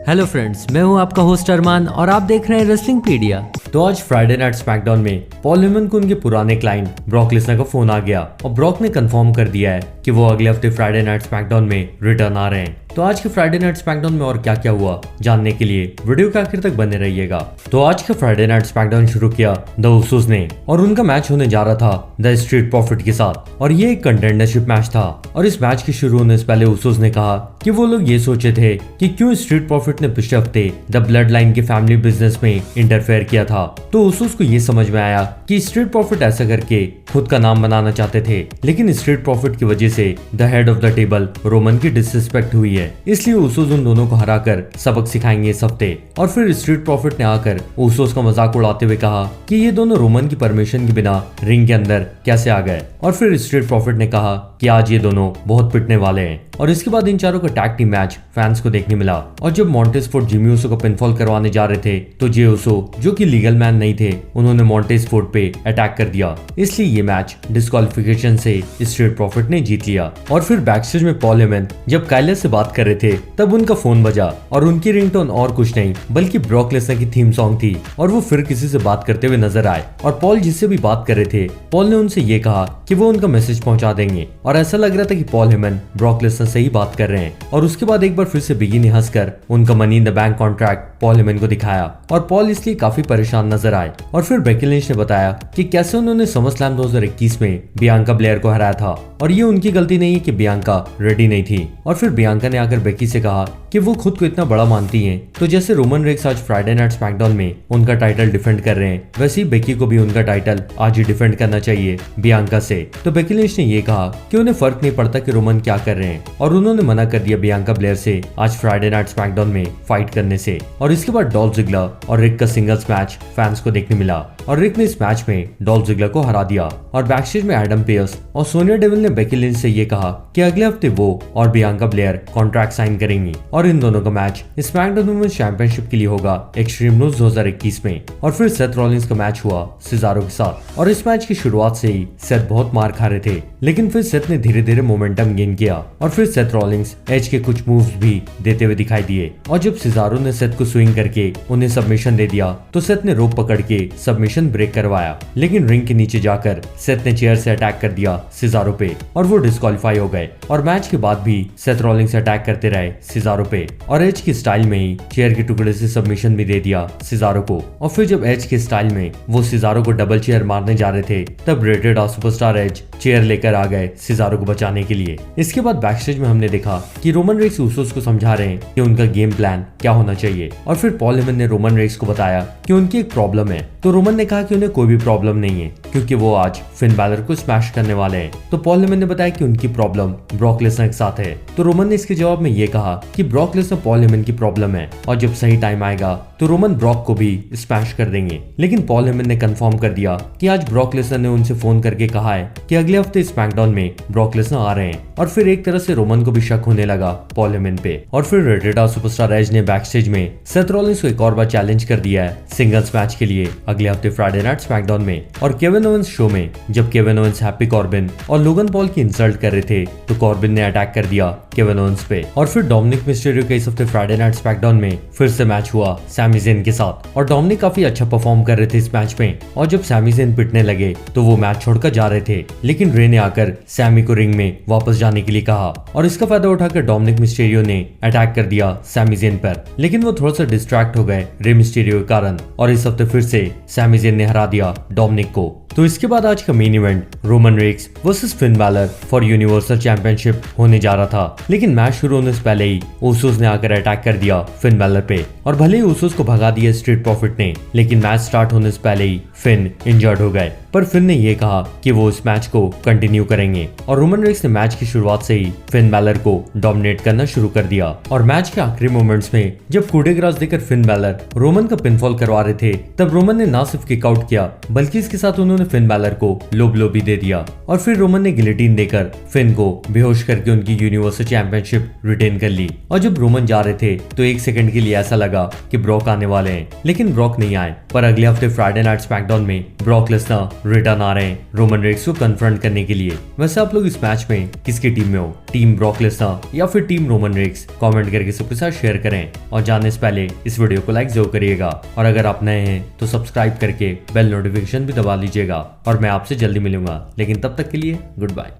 Hello friends, मैं हूं आपका होस्ट अरमान और आप देख रहे हैं रेसलिंग पीडिया। तो आज फ्राइडे नाइट स्मैकडाउन में पॉल हेमन को उनके पुराने क्लाइंट ब्रॉक लेसनर का फोन आ गया और ब्रॉक ने कंफर्म कर दिया है कि वो अगले हफ्ते फ्राइडे नाइट स्मैकडाउन में रिटर्न आ रहे हैं। तो आज के फ्राइडे नाइट स्मैकडाउन में और क्या क्या हुआ जानने के लिए वीडियो के आखिर तक बने रहिएगा। तो आज का फ्राइडे नाइट स्मैकडाउन शुरू किया द उसोस ने और उनका मैच होने जा रहा था द स्ट्रीट प्रॉफिट के साथ और ये एक कंटेंडरशिप मैच था। और इस मैच के शुरू होने से पहले उसोस ने कहा कि वो लोग ये सोचे थे कि क्यों स्ट्रीट प्रॉफिट ने पिछले हफ्ते द ब्लड लाइन के फैमिली बिजनेस में इंटरफेयर किया था। तो उसोस को ये समझ में आया कि स्ट्रीट प्रॉफिट ऐसा करके खुद का नाम बनाना चाहते थे, लेकिन स्ट्रीट प्रॉफिट की वजह से the head of the table Roman की डिसरिस्पेक्ट हुई है, इसलिए उसोस उन दोनों को हराकर सबक सिखाएंगे इस हफ्ते। और फिर स्ट्रीट प्रॉफिट ने आकर उसोस का मजाक उड़ाते हुए कहा कि ये दोनों रोमन की परमिशन के बिना रिंग के अंदर कैसे आ गए। और फिर स्ट्रीट प्रॉफिट ने कहा कि आज ये दोनों बहुत पिटने वाले हैं। और इसके बाद इन चारों का टैग टीम मैच फैंस को देखने मिला और जब मॉन्टेज फोर्ड जिमी उसो को पिनफॉल करवाने जा रहे थे तो जे उसो, जो कि लीगल मैन नहीं थे, उन्होंने मॉन्टेज फोर्ड पे अटैक कर दिया, इसलिए ये मैच डिस्क्वालिफिकेशन से स्ट्रीट प्रॉफिट ने जीत लिया। और फिर बैकस्टेज में पॉल हेमन जब काइलर से बात कर रहे थे तब उनका फोन बजा और उनकी रिंगटोन और कुछ नहीं बल्कि ब्रॉक लेसनर की थीम सॉन्ग थी और वो फिर किसी से बात करते हुए नजर आए। और पॉल जिससे भी बात कर रहे थे, पॉल ने उनसे ये कहा कि वो उनका मैसेज पहुंचा देंगे और ऐसा लग रहा था कि पॉल हेमन ब्रॉक लेसनर से ही बात कर रहे हैं। और उसके बाद एक बार फिर से बिगी ने हंसकर उनका money in the bank contract Paul Heyman को दिखाया और पॉल इसलिए काफी परेशान नजर आए। और फिर बेकी लिंच ने बताया कि कैसे उन्होंने समरस्लैम 2021 में बियांका ब्लेयर को हराया था और ये उनकी गलती नहीं है कि बियांका रेडी नहीं थी। और फिर बियांका ने आकर बेकी से कहा कि वो खुद को इतना बड़ा मानती हैं, तो जैसे रोमन रेक्स आज फ्राइडे नाइट स्मैकडाउन में उनका टाइटल डिफेंड कर रहे हैं, वैसे ही बेकी को भी उनका टाइटल आज ही डिफेंड करना चाहिए बियांका से। तो बेकी लिंच ने ये कहा कि उन्हें फर्क नहीं पड़ता कि रोमन क्या कर रहे हैं और उन्होंने मना कर दिया बियांका ब्लेयर से आज फ्राइडे नाइट स्मैकडाउन में फाइट करने से। और इसके बाद डॉल्फ जिगलर और रिक का सिंगल्स मैच फैंस को देखने मिला और रिक ने इस मैच में डॉल्फ जिगलर को हरा दिया। और बैकस्टेज में एडम पेयर्स और सोनिया डेविल ने बेकी लिंच से ये कहा कि अगले हफ्ते वो और बियांका ब्लेयर कॉन्ट्रैक्ट साइन करेंगी और इन दोनों का मैच स्मैकडाउन वुमेन्स चैंपियनशिप के लिए होगा एक्सट्रीम रूल्स 2021 में। और फिर सेथ रॉलिंस का मैच हुआ सिजारो के साथ और इस मैच की शुरुआत से ही सेथ बहुत मार खा रहे थे, लेकिन फिर सेथ ने धीरे धीरे मोमेंटम गेन किया और फिर सेथ रॉलिंस एज के कुछ मूव्स भी देते हुए दिखाई दिए। और जब सिजारो ने सेथ को स्विंग करके उन्हें सबमिशन दे दिया तो सेथ ने रोप पकड़ के सबमिशन ब्रेक करवाया, लेकिन रिंग के नीचे जाकर सेथ ने चेयर से अटैक कर दिया सिजारो पे और वो डिस्क्वालीफाई हो गए। और मैच के बाद भी सेथ रॉलिंस अटैक करते रहे सिजारो पे और एज की स्टाइल में ही चेयर के टुकड़े से सबमिशन भी दे दिया सिजारो को। और फिर जब एज के स्टाइल में वो सिजारो को डबल चेयर मारने जा रहे थे तब रेटेड सुपरस्टार एज चेयर लेकर आ गए सिजारो को बचाने के लिए। इसके बाद बैकस्टेज में हमने देखा कि रोमन रेक्स उसोस को समझा रहे हैं कि उनका गेम प्लान क्या होना चाहिए। और फिर पॉल हेमन ने रोमन रेक्स को बताया कि उनकी एक प्रॉब्लम है, तो रोमन ने कहा कि उन्हें कोई भी प्रॉब्लम नहीं है क्योंकि वो आज फिन बैलर को स्मैश करने वाले हैं। तो पॉल हेमन ने बताया कि उनकी प्रॉब्लम ब्रॉक लेसनर के साथ है, तो रोमन ने इसके जवाब में ये कहा कि ब्रॉक लेसनर पॉल हेमन की प्रॉब्लम है और जब सही टाइम आएगा तो रोमन ब्रॉक को भी स्मैश कर देंगे। लेकिन पॉल हेमन ने कंफर्म कर दिया कि आज ब्रॉक लेसनर ने उनसे फोन करके कहा है कि अगले हफ्ते स्मैकडाउन में ब्रॉक लेसनर आ रहे हैं। और फिर एक तरह से रोमन को भी शक होने लगा पॉल हेमन पे। और फिर रेटेड सुपरस्टार एज ने बैकस्टेज में सेथ रॉलिंस को एक और बार चैलेंज कर दिया है सिंगल्स मैच के लिए अगले हफ्ते फ्राइडे नाइट स्मैकडाउन में। और केविन ओवेंस शो में जब केविन ओवेंस हैप्पी कॉर्बिन और लोगन पॉल की इंसल्ट कर रहे थे तो कॉर्बिन ने अटैक कर दिया केविन ओवेंस पे। और फिर डोमिनिक मिस्टेरियो के इस हफ्ते फ्राइडे नाइट स्मैकडाउन में फिर से मैच हुआ सैमी ज़ेन के साथ और डोमिनिक काफी अच्छा परफॉर्म कर रहे थे इस मैच में। और जब सैमी ज़ेन पिटने लगे तो वो मैच छोड़कर जा रहे थे, लेकिन रे ने आकर सैमी को रिंग में वापस जाने के लिए कहा और इसका फायदा उठाकर डोमिनिक मिस्टेरियो ने अटैक कर दिया सैमी ज़ेन पर, लेकिन वो थोड़ा सा डिस्ट्रैक्ट हो गए रे मिस्टेरियो के कारण और इस हफ्ते फिर से सैमी ज़ेन ने हरा दिया डोमिनिक को। तो इसके बाद आज का main event Roman Reigns versus Finn Balor for Universal Championship होने जा रहा था, लेकिन मैच शुरू होने से पहले ही उसोस ने आकर अटैक कर दिया फिन बैलर पे और भले ही उसोस को भगा दिया स्ट्रीट प्रॉफिट ने, लेकिन मैच स्टार्ट होने से पहले ही फिन इंजर्ड हो गए। पर फिन ने यह कहा कि वो इस मैच को कंटिन्यू करेंगे और रोमन रेक्स ने मैच की शुरुआत से ही फिन बैलर को डोमिनेट करना शुरू कर दिया। और मैच के आखिरी मोमेंट्स में जब कूडे ग्रास देकर फिन बैलर रोमन का पिनफॉल करवा रहे थे तब रोमन ने ना सिर्फ किक आउट किया बल्कि इसके साथ उन्होंने उन्होंने फिन बैलर को लो ब्लो भी दे दिया और फिर रोमन ने गिलेटिन देकर फिन को बेहोश करके उनकी यूनिवर्सल चैंपियनशिप रिटेन कर ली। और जब रोमन जा रहे थे तो एक सेकंड के लिए ऐसा लगा कि ब्रॉक आने वाले हैं, लेकिन ब्रॉक नहीं आए। पर अगले हफ्ते फ्राइडे नाइट स्मैकडाउन में ब्रॉक लेसनर रिटर्न आ रहे हैं रोमन रेड्स को कन्फ्रंट करने के लिए। वैसे आप लोग इस मैच में किसकी टीम में हो, टीम ब्रॉक लेसनर या फिर टीम रोमन रेड्स? कमेंट करके सबके साथ शेयर करें और जानने से पहले इस वीडियो को लाइक जरूर करिएगा। और अगर आप नए हैं तो सब्सक्राइब करके बेल नोटिफिकेशन भी दबा लीजिएगा। और मैं आपसे जल्दी मिलूंगा, लेकिन तब तक के लिए गुड बाय।